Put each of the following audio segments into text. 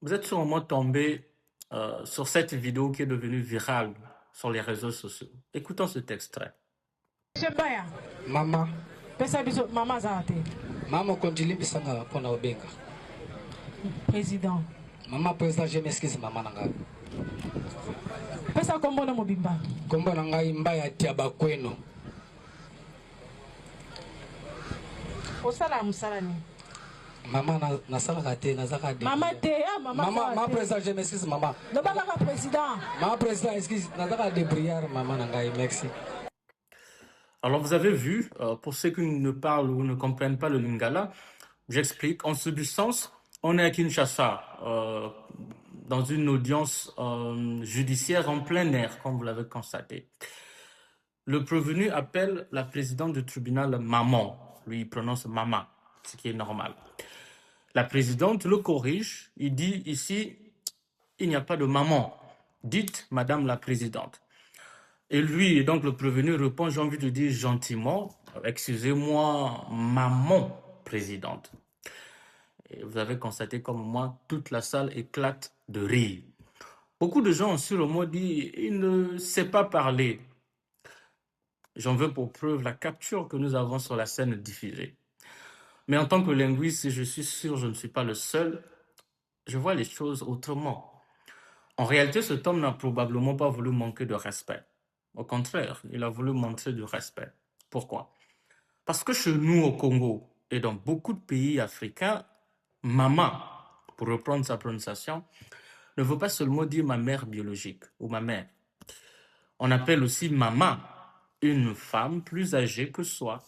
Vous êtes sûrement tombé sur cette vidéo qui est devenue virale sur les réseaux sociaux. Écoutons cet extrait. Shembaya, Mama, pesa biso mama zate. mama konjilimbisanga pona obenga. Président. Mama président, je m'excuse mama nanga. Pesa kombo na mobimba. Kombo nanga imbaya tiaba kweno. Osala musala ni. Mama na sala kate na zaka de. Mama te, mama. Mama président, je m'excuse mama. No baba ka président. Mama président, excuse, na zaka de brière mama nanga, merci. Alors vous avez vu, pour ceux qui ne parlent ou ne comprennent pas le lingala, j'explique. En substance, on est à Kinshasa, dans une audience judiciaire en plein air, comme vous l'avez constaté. Le prévenu appelle la présidente du tribunal maman. Lui, il prononce maman, ce qui est normal. La présidente le corrige. Il dit ici, il n'y a pas de maman. Dites madame la présidente. Et lui, donc le prévenu répond, j'ai envie de dire gentiment, excusez-moi, maman présidente. Et vous avez constaté comme moi, toute la salle éclate de rire. Beaucoup de gens ont sûrement dit, il ne sait pas parler. J'en veux pour preuve la capture que nous avons sur la scène diffusée. Mais en tant que linguiste, je suis sûr, je ne suis pas le seul, je vois les choses autrement. En réalité, cet homme n'a probablement pas voulu manquer de respect. Au contraire, il a voulu montrer du respect. Pourquoi? Parce que chez nous au Congo et dans beaucoup de pays africains, maman, pour reprendre sa prononciation, ne veut pas seulement dire ma mère biologique ou ma mère. On appelle aussi maman une femme plus âgée que soi.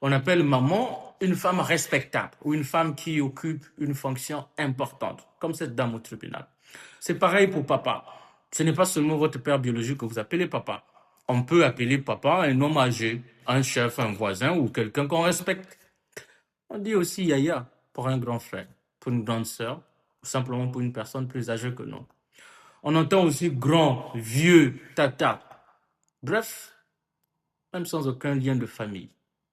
On appelle maman une femme respectable ou une femme qui occupe une fonction importante, comme cette dame au tribunal. C'est pareil pour papa. Ce n'est pas seulement votre père biologique que vous appelez papa. On peut appeler papa un homme âgé, un chef, un voisin ou quelqu'un qu'on respecte. On dit aussi yaya pour un grand frère, pour une grande sœur, ou simplement pour une personne plus âgée que nous. On entend aussi grand, vieux, tata. Bref, même sans aucun lien de famille.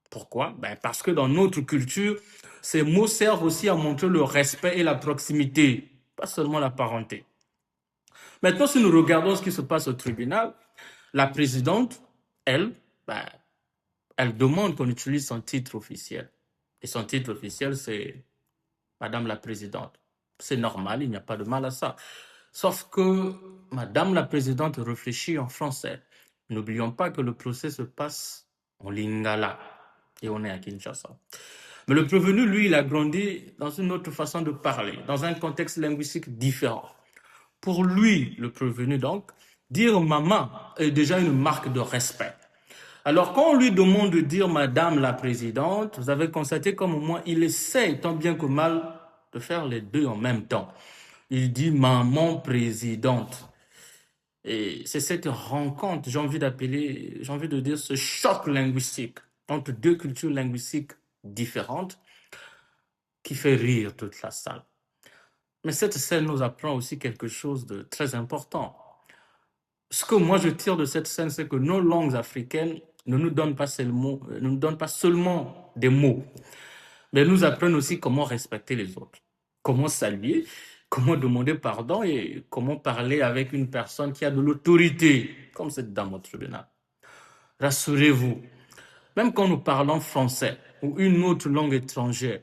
Pourquoi? Parce que dans notre culture, ces mots servent aussi à montrer le respect et la proximité, pas seulement la parenté. Maintenant, si nous regardons ce qui se passe au tribunal, la présidente, elle demande qu'on utilise son titre officiel. Et son titre officiel, c'est Madame la Présidente. C'est normal, il n'y a pas de mal à ça. Sauf que Madame la Présidente réfléchit en français. N'oublions pas que le procès se passe en lingala. Et on est à Kinshasa. Mais le prévenu, lui, il a grandi dans une autre façon de parler, dans un contexte linguistique différent. Pour lui, le prévenu donc, dire maman est déjà une marque de respect. Alors quand on lui demande de dire madame la présidente, vous avez constaté comme au moins il essaie tant bien que mal de faire les deux en même temps. Il dit maman présidente. Et c'est cette rencontre, j'ai envie de dire ce choc linguistique entre deux cultures linguistiques différentes qui fait rire toute la salle. Mais cette scène nous apprend aussi quelque chose de très important. Ce que moi je tire de cette scène, c'est que nos langues africaines ne nous donnent pas seulement des mots, mais nous apprennent aussi comment respecter les autres, comment saluer, comment demander pardon et comment parler avec une personne qui a de l'autorité, comme cette dame au tribunal. Rassurez-vous, même quand nous parlons français ou une autre langue étrangère,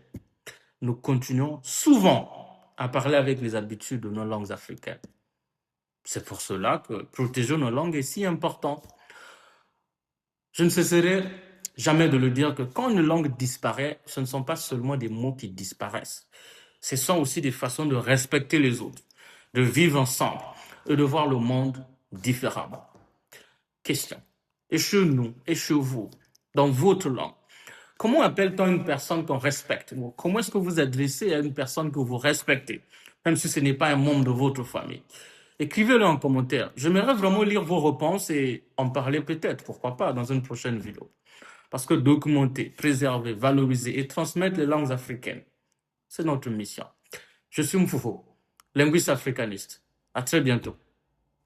nous continuons souvent à parler avec les habitudes de nos langues africaines. C'est pour cela que protéger nos langues est si important. Je ne cesserai jamais de le dire que quand une langue disparaît, ce ne sont pas seulement des mots qui disparaissent. Ce sont aussi des façons de respecter les autres, de vivre ensemble et de voir le monde différemment. Question. Et chez nous, et chez vous, dans votre langue, comment appelle-t-on une personne qu'on respecte? Comment est-ce que vous adressez à une personne que vous respectez, même si ce n'est pas un membre de votre famille? Écrivez-le en commentaire. J'aimerais vraiment lire vos réponses et en parler peut-être, pourquoi pas, dans une prochaine vidéo. Parce que documenter, préserver, valoriser et transmettre les langues africaines, c'est notre mission. Je suis Mfufo, linguiste africaniste. À très bientôt.